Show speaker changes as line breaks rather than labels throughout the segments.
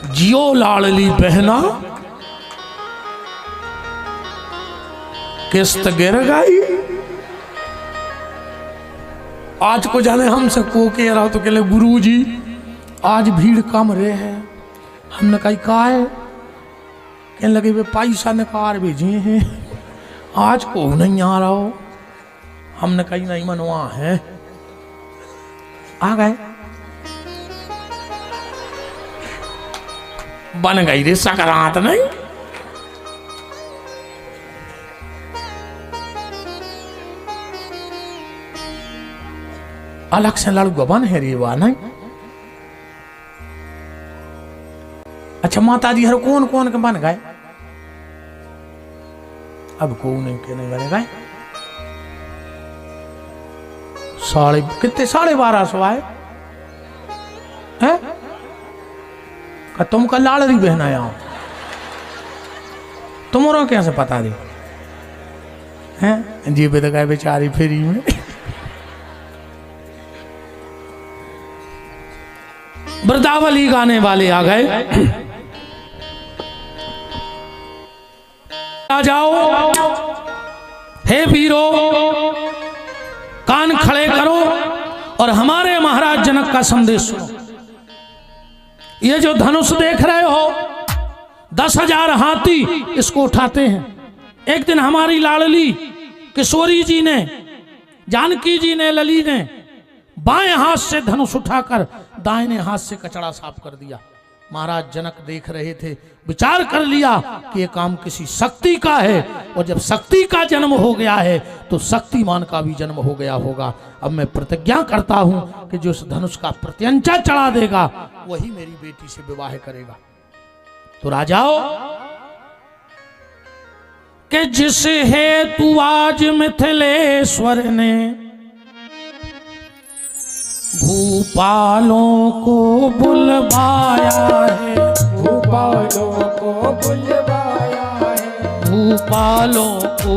जियो लाडली बहना किस्त गिर गई। आज को जाने हमसे को कह रहा तो कहले गुरुजी आज भीड़ कम रहे है। हमने कही का है, कहने लगे वे पैसा निकाल भेजे हैं आज को नहीं आ रहा हो। हमने कही नहीं मनवा है, आ गए। बन गई रे सकरात नहीं। अलग से लड़का बन है रे वाह नहीं। अच्छा माता जी हर कौन कौन के बन गए, अब कौन के नहीं बने गए। साढ़े कितने 1250 आए हैं। तुम कल लाड़ रही बहन आया हो, तुम्हारा कैसे पता रही हैं। जी पे तो गए बेचारी फ्री में। वृंदावली गाने वाले आ गए। आ जाओ हे वीरो, कान खड़े करो और हमारे महाराज जनक का संदेश सुनो। ये जो धनुष देख रहे हो 10,000 हाथी इसको उठाते हैं। एक दिन हमारी लाडली किशोरी जी ने, जानकी जी ने, लली ने बाएं हाथ से धनुष उठाकर दाहिने हाथ से कचड़ा साफ कर दिया। महाराज जनक देख रहे थे, विचार कर लिया कि यह काम किसी शक्ति का है, और जब शक्ति का जन्म हो गया है तो शक्तिमान का भी जन्म हो गया होगा। अब मैं प्रतिज्ञा करता हूं कि जो इस धनुष का प्रत्यंचा चढ़ा देगा वही मेरी बेटी से विवाह करेगा। तो राजाओ कि जिस हेतु आज मिथिलेश्वर ने भूपालों को बुलवाया है,
भूपालों को बुलवाया है,
भूपालों को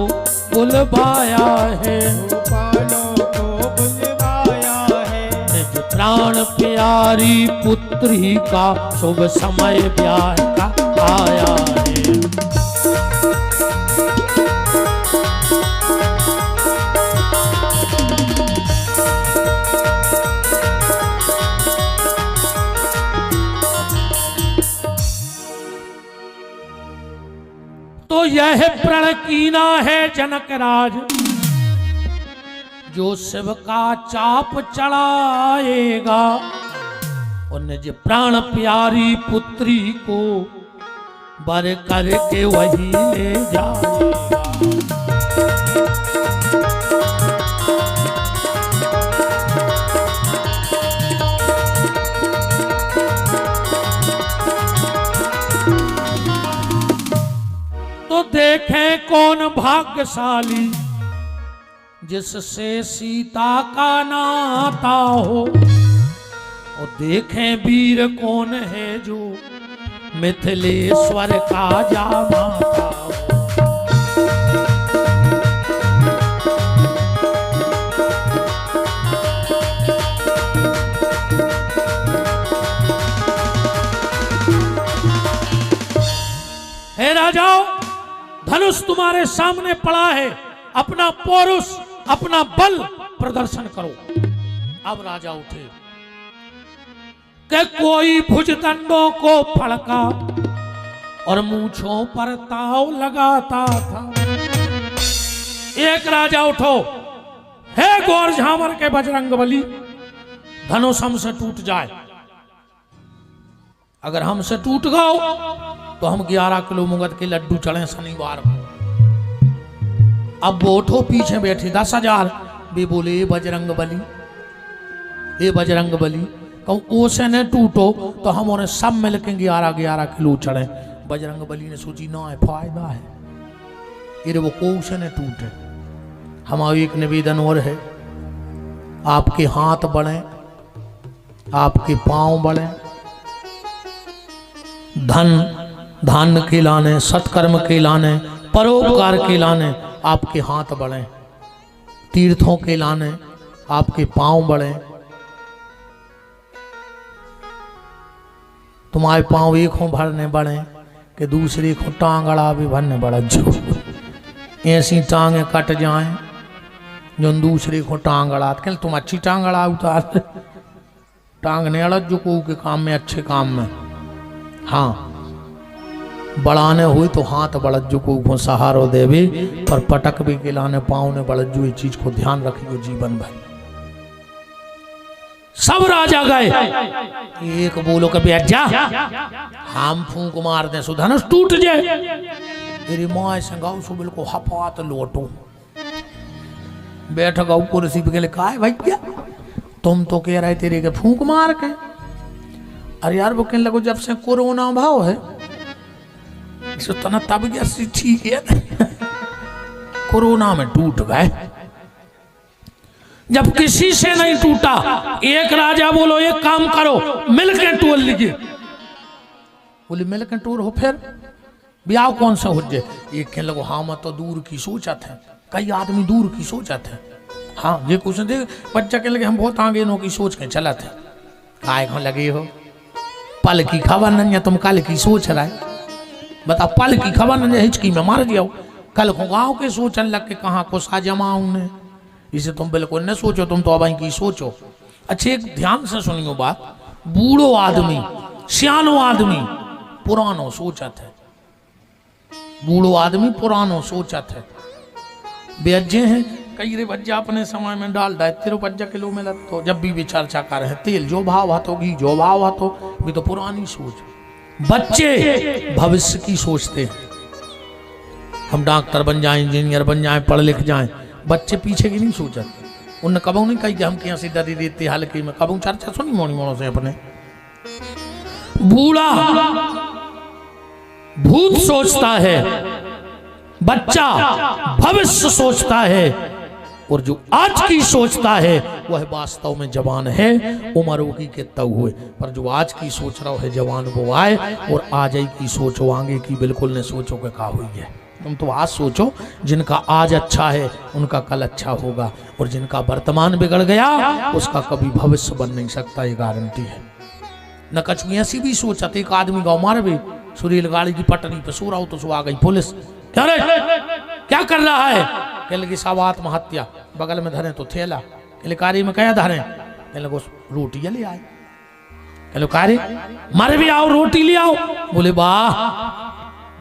बुलवाया है,
भूपालों को बुलवाया है।
निज प्राण प्यारी पुत्री का शुभ समय ब्याह का आया है। तो यह प्रण कीना है जनक राज, जो शिव का चाप चढ़ाएगा और निज प्राण प्यारी पुत्री को बर करके वही ले जाएगा। तो देखें कौन भाग्यशाली जिससे सीता का नाता हो, और देखें वीर कौन है जो मिथिलेश्वर का जामाता हो। हे राजाओं, धनुष तुम्हारे सामने पड़ा है, अपना पौरुष अपना बल प्रदर्शन करो। अब राजा उठे कि कोई भुजदंडों को फड़का और मूंछों पर ताव लगाता था। एक राजा उठो, हे गौर झामर के बजरंगबली, धनुष हमसे टूट जाए। अगर हमसे टूट गओ तो हम 11 किलो मुगद के लड्डू चढ़े शनिवार को। अब वो उठो, पीछे बैठे 10,000 वे बोले ए बजरंगबली, ए बजरंगबली, कहूँ ओसे न टूटो तो हम उन्हें सब मिल के 11 किलो चढ़े। बजरंगबली ने सोची ना है फायदा है, ये वो को से न टूटे। हमारा एक निवेदन और है, आपके हाथ बढ़े, आपके पांव बढ़े, धन धान्य के लाने, सत्कर्म के लाने, परोपकार के लाने आपके हाथ बढ़े, तीर्थों के लाने आपके पांव बढ़े। तुम्हारे पाँव एक हों भरने बड़े कि दूसरे को टांग अड़ा भी भरने बड़ा जो ऐसी टांगे कट जाएं जो दूसरे को टांग अड़ा के तुम अच्छी टांग अड़ा उतार टांग ने अड़त जो को के काम में अच्छे काम में हाँ बढ़ाने हुई तो हाथ बढ़त जो को सहारो देवी पर पटक भी के लाने पाँव ने बढ़त जो इस चीज को ध्यान रखियो जीवन भर। सब राजा गए एक बोलो कभी जा हम फूंक मार दे सो धनुष टूट जाए तेरी माँ से गाँव सो बिल्कुल हपात लोटो बैठ गाँव कुर्सी पे के कहा है भैया तुम तो कह रहे तेरे के फूंक मार के अरे यार वो कहने लगो जब से कोरोना भाव है तना तब गया ठीक है कोरोना में टूट गए जब किसी से नहीं टूटा एक राजा बोलो एक काम करो मिलकर टूर लीजिए बोले मिलकर टूर हो फिर ब्याह कौन सा हो जाए एक कहने लगो हाँ मैं तो दूर की सोचा था कई आदमी दूर की सोचा था हाँ ये कुछ देख बच्चा कहने लगे हम बहुत आगे नो की सोच के चला था काय को लगे हो पल की खबर नहीं है तुम कल की सोच रहा है बता पल की खबर नहीं हिचकी में मार जाओ कल को गाँव के सोचने लग के कहाँ को सा जमाऊं ने इसे तुम बिल्कुल न सोचो तुम तो अब की सोचो। अच्छे एक ध्यान से सुनियो बात बूढ़ो आदमी सियानो आदमी पुरानो सोचत है बूढ़ो आदमी पुरानो सोचत है बेअज्जे हैं कई रे बच्चा अपने समय में डाल डाल 53 किलो में लग तो जब भी भी चर्चा कर रहे हैं तेल जो भाव हाथों घी जो भाव हाथों भी तो पुरानी सोच बच्चे भविष्य की सोचते हैं हम डॉक्टर बन जाएं इंजीनियर बन जाएं पढ़ लिख जाएं बच्चे पीछे की नहीं सोचते उनने कबू नहीं कही कि हम कैसे डरी देते हल्के में कबू चर्चा सुनी मोनी मोनों से अपने बूढ़ा भूत सोचता है बच्चा भविष्य सोचता है और जो आज की सोचता है वह वास्तव में जवान है उम्र होगी के तब हुए पर जो आज की सोच रहा है जवान वो आए और आज ही की सोचो आगे की बिल्कुल ने सोचो के कहा हुई है तुम तो आज सोचो जिनका आज अच्छा है उनका कल अच्छा होगा और जिनका वर्तमान बिगड़ गया उसका कभी भविष्य बन नहीं सकता ये गारंटी है न कछु ऐसी भी सोचा एक आदमी गाँव मार भी सुरील गाड़ी की पटरी पे सो रहा हो तो सो आ गई पुलिस क्या रे क्या कर रहा है कह लगी सब आत्महत्या बगल में धरे तो थैला कह कारी में क्या धरे कह लगो रोटी ले आए कह लो कारी मारे भी आओ रोटी ले आओ बोले वाह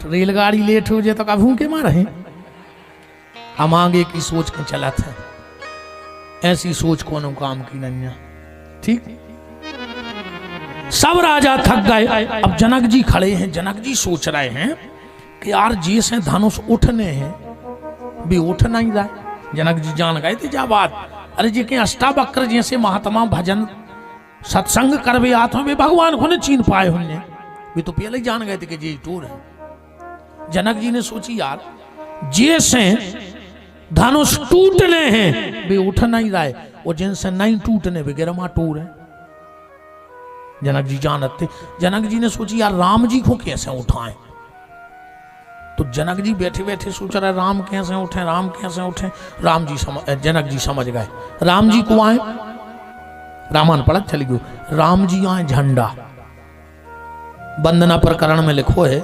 रेलगाड़ी लेट हो जाए तो का भूखे मारे हम आगे की सोच के चला था ऐसी सोच कोनो काम की नहीं है ठीक सब राजा थक गए अब जनक जी खड़े हैं जनक जी सोच रहे हैं कि यार जैसे धनुष उठने हैं भी उठ नहीं रहा जनक जी जान गए थे जा बात अरे जी के अष्टावक्र जैसे महात्मा भजन सत्संग कर भी आते हैं भगवान को ने चीन पाए होंगे भी तो पहले ही जान गए थे कि जी टूर है जनक जी ने सोची यार जैसे धनुष टूटने हैं वे उठ नहीं रहे और जिनसे नहीं टूटने वे गिरमा टूर है जनक जी जानते जनक जी ने सोची यार राम जी को कैसे उठाएं तो जनक जी बैठे बैठे सोच रहे राम कैसे उठे राम कैसे उठे राम जी जनक जी समझ गए राम जी को आए रामायण पढ़त चली गई राम जी आए झंडा वंदना प्रकरण में लिखो है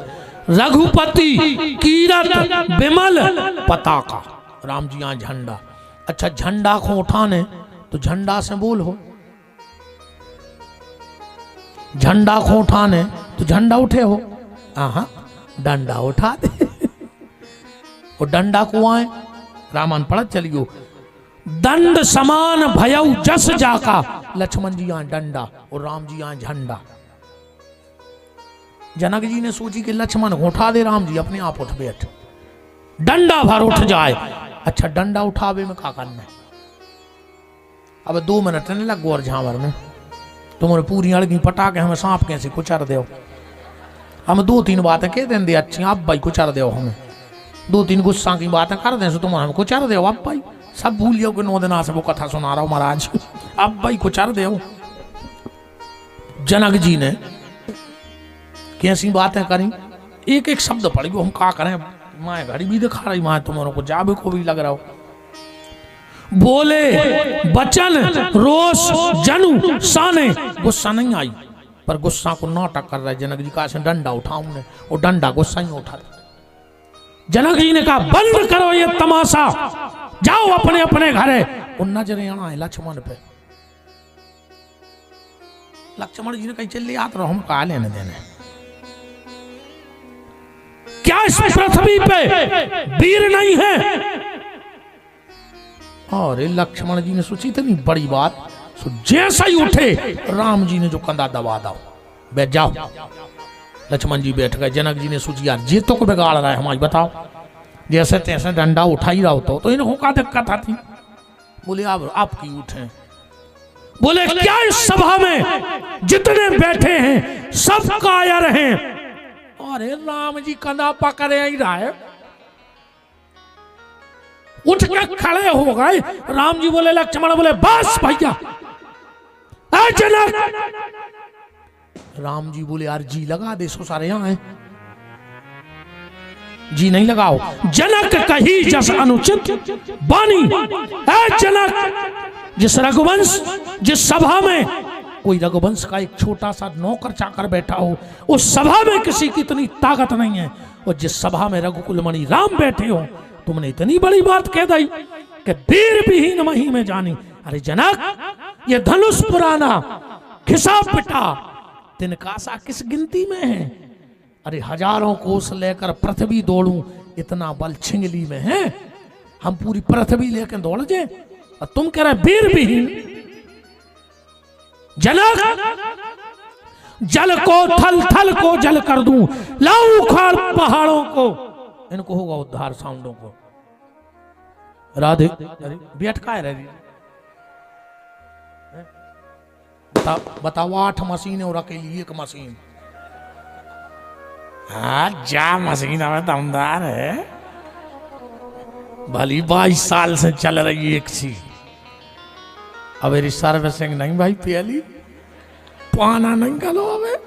रघुपति कीरत विमल पताका राम जी आए झंडा अच्छा झंडा को उठाने तो झंडा से बोल हो झंडा को उठाने तो झंडा उठे हो हाँ डंडा उठा दे और डंडा को आए रामायण पढ़त चलियो दंड समान भयउ जस जाका लक्ष्मण जी आए डंडा और राम जी आए झंडा जनक जी ने सोची कि लक्ष्मण उठा दे राम जी अपने आप उठ बैठ डंडा भर उठ जाए अच्छा डंडा उठावे में क्या करना है अब 2 मिनट नहीं लग गोर झावर में तुम्हारे पूरी अड़गी पटा के हमें सांप कैसे कुचर दो हम 2-3 बातें कह दें दे अच्छी आप भाई कुचर दो हमें 2-3 गुस्सा की बातें कर दें तुम हमें कुचर दो अब भाई सब भूल जाओ कि 9 दिन से वो कथा सुना रहा हूँ महाराज अब भाई कुचर दो जनक जी ने कैसी बातें करी एक एक शब्द पढ़ी हम क्या करें माए घड़ी भी दिखा रही माए तुम्हारों को जाबे को भी लग रहा हो बोले बचन रोष जनु साने गुस्सा नहीं आई पर गुस्सा को नाटक कर रहे। जनक जी कहा से डंडा उठाऊं ने, वो डंडा गुस्सा ही उठा। जनक जी ने कहा बंद करो ये तमाशा, जाओ अपने अपने घरे। वो नजरे आना है लक्ष्मण पे। लक्ष्मण जी ने कही चल याद रहो, हम कहा लेने देने। क्या इस पृथ्वी पे वीर नहीं है? और लक्ष्मण जी ने सोची इतनी बड़ी बात। सो जैसा ही उठे राम जी ने जो कंधा दबा दो, बैठ जाओ। लक्ष्मण जी बैठ गए। जनक जी ने सोची यार ये तो को बिगाड़ रहा है हमारी, बताओ। जैसे तैसे डंडा उठा ही रहा हो तो इनको क्या दिक्कत आती? बोले आप की उठे। बोले क्या इस सभा में जितने बैठे हैं सब कायर हैं? अरे राम जी कंधा पकड़े ही रहा है। उठ के खड़े हो गए। राम जी बोले, लक्ष्मण बोले बस भैया। जनक राम जी बोले यार जी लगा दे, सो सारे यहाँ हैं। जी नहीं लगाओ। जनक कही जस अनुचित बानी। जनक जिस रघुवंश, जिस सभा में कोई रघुवंश का एक छोटा सा नौकर चाकर बैठा हो, उस सभा में किसी की इतनी ताकत नहीं है। और जिस सभा में रघुकुलमणि राम बैठे हो, तुमने इतनी बड़ी बात कह दी कि वीर विहीन मही में जानी। अरे जनक ये धनुष पुराना घिसा पिटा तिनकासा किस गिनती में है? अरे हजारों कोस लेकर पृथ्वी दौड़ूं, इतना बल छिंगली में है? हम पूरी पृथ्वी लेकर दौड़ जाए और तुम कह रहे वीर विहीन। जनक जल को थल थल को जल कर दूं, लाऊं उखाड़ पहाड़ों को। इनको होगा उद्धार साउंडों को। राधे बेटका है रही। बताओ 8 मशीन और अकेली 1 मशीन। हाँ जा मशीन हमें दमदार है। भली 22 साल से चल रही एक सी। अब मेरी सर्विसिंग नहीं भाई पहली पाना नहीं गलो हमें।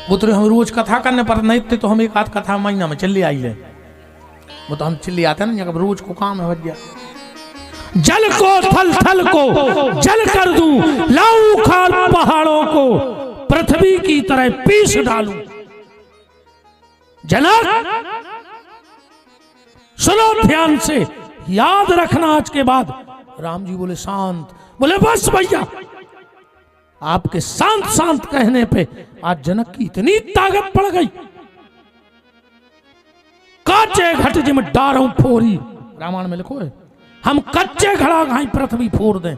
वो तो हम रोज कथा करने पर नहीं थे, तो हम एक आध कथा महीना में चली आई है। वो तो हम चिल्ली आते ना, जब रोज को काम है भैया। जल को थल थल को जल कर दूं, लाऊं उखाड़ पहाड़ों को, पृथ्वी की तरह पीस डालूं। जनक सुनो ध्यान से, याद रखना आज के बाद। राम जी बोले शांत। बोले बस भैया। आपके शांत शांत कहने पे आज जनक की इतनी ताकत पड़ गई। काचे घट जिम डारों फोरी, रामायण में लिखो है, हम कच्चे घड़ा घाई पृथ्वी फोड़ दें।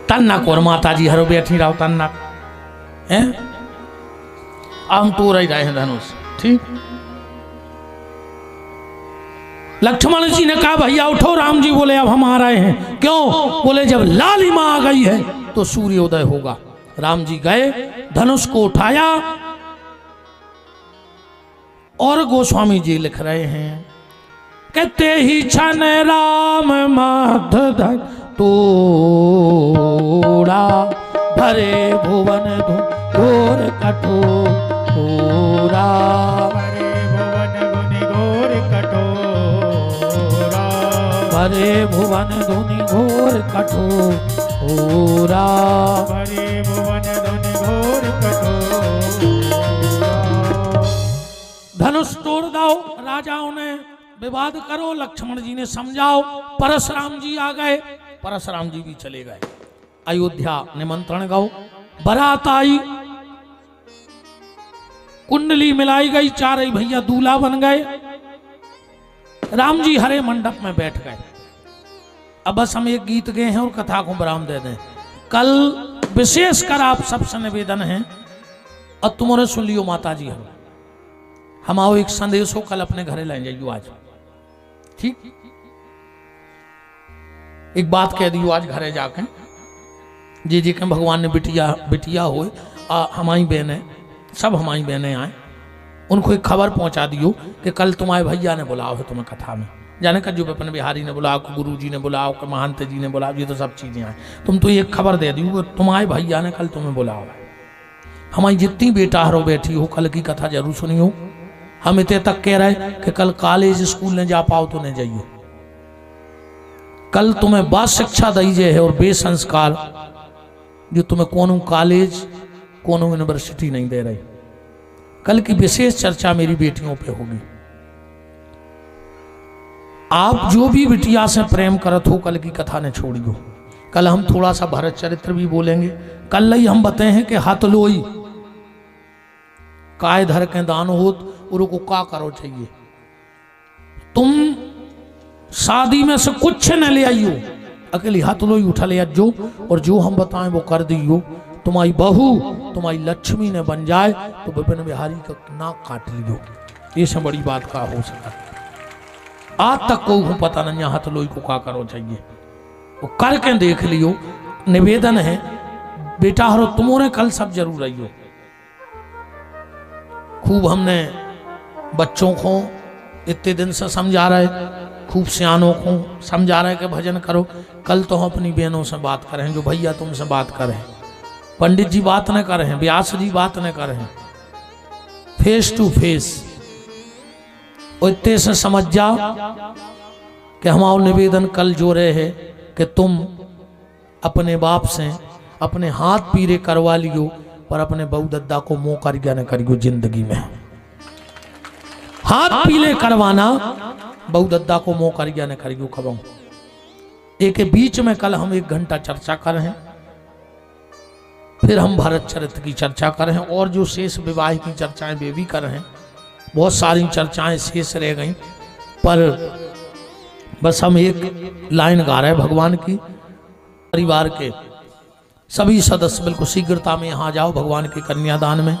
तन्नक और माता जी हरो बैठी रहो तन्नक है। हम तो रही रहे हैं धनुष। ठीक। लक्ष्मण जी ने कहा भैया उठो। राम जी बोले अब हम आ रहे हैं। क्यों? बोले जब लालिमा आ गई है तो सूर्योदय होगा। राम जी गए, धनुष को उठाया और गोस्वामी जी लिख रहे हैं कहते ही छन राम मध धन तोड़ा, भरे भुवन घोर कठोरा।
भरे भुवन घोर कठोरा।
भरे भुवन घोर कठोरा।
भरे भुवन घोर कठोरा।
धनुष तोड़ दो। राजाओं ने विवाद करो, लक्ष्मण जी ने समझाओ। परशुराम जी आ गए, परशुराम जी भी चले गए। अयोध्या निमंत्रण गौ, बारात आई, कुंडली मिलाई गई, चारे भैया दूल्हा बन गए। राम जी हरे मंडप में बैठ गए। अब बस हम एक गीत गए हैं और कथा को विराम दे दें। कल विशेषकर आप सबसे निवेदन है, और तुमने सुन लियो माता जी हम आओ एक संदेश हो, कल अपने घरे ले जाइयो आज। ठीक। एक बात कह दियो आज घरे जाके, जी जी के भगवान ने बिटिया हो, हमारी बहनें सब हमारी बहनें आए, उनको एक खबर पहुंचा दियो कि कल तुम्हारे भैया ने बुलाओ है तुम्हें कथा में। जाने का जो विपिन बिहारी ने बुलाओ, गुरु जी ने बुलाओ, कि महंत जी ने बुलाओ, ये तो सब चीजें आए। तुम तो एक खबर दे दियो तुम्हारे भैया ने कल तुम्हें बुलाओ है। हमारी जितनी बेटा हरो बैठी हो, कल की कथा जरूर सुनियो। हम इतने तक कह रहे कि कल कॉलेज स्कूल ने जा पाओ तो नहीं जाइयो। कल तुम्हें बस शिक्षा दीजिए है और बेसंस्कार जो तुम्हें कोनो कॉलेज कोनो यूनिवर्सिटी नहीं दे रही। कल की विशेष चर्चा मेरी बेटियों पे होगी। आप जो भी बिटिया से प्रेम करत हो कल की कथा ने छोड़ियो। कल हम थोड़ा सा भरत चरित्र भी बोलेंगे। कल ही हम बताए हैं कि हाथ लोई काय धर के दान होत और को का करो चाहिए। तुम शादी में से कुछ न ले आइयो, अकेली हाथ लोई उठा ले जो और जो हम बताएं वो कर दियो। तुम्हारी बहू तुम्हारी लक्ष्मी ने बन जाए तो विपिन बिहारी का नाक काट लियो। ये सब बड़ी बात का हो सका। आज तक को पता नहीं हाथ लोई को का करो चाहिए, वो करके देख लियो। निवेदन है बेटा हरो तुमने कल सब जरूर आइयो। खूब हमने बच्चों को इतने दिन से समझा रहे, खूब सियानों को समझा रहे कि भजन करो। कल तो हम अपनी बहनों से बात करें, जो भैया तुमसे बात करें, पंडित जी बात न करें, व्यास जी बात न करें, फेस टू फेस इतने से समझ जाओ कि हमारा निवेदन कल जो रहे है कि तुम अपने बाप से अपने हाथ पीरे करवा लियो, पर अपने बहू दद्दा को मुंह कर गया न करियो। जिंदगी में हाथ पीले करवाना, बहू दद्दा को मुंह कर गया न करियो। खबरों एक बीच में कल हम 1 घंटा चर्चा कर रहे हैं, फिर हम भरत चरित्र की चर्चा कर रहे हैं और जो शेष विवाह की चर्चाएं वे भी कर रहे हैं। बहुत सारी चर्चाएं शेष रह गई, पर बस हम एक लाइन गा रहे हैं भगवान की। परिवार के सभी सदस्य बिल्कुल शीघ्रता में यहाँ जाओ भगवान के कन्यादान में।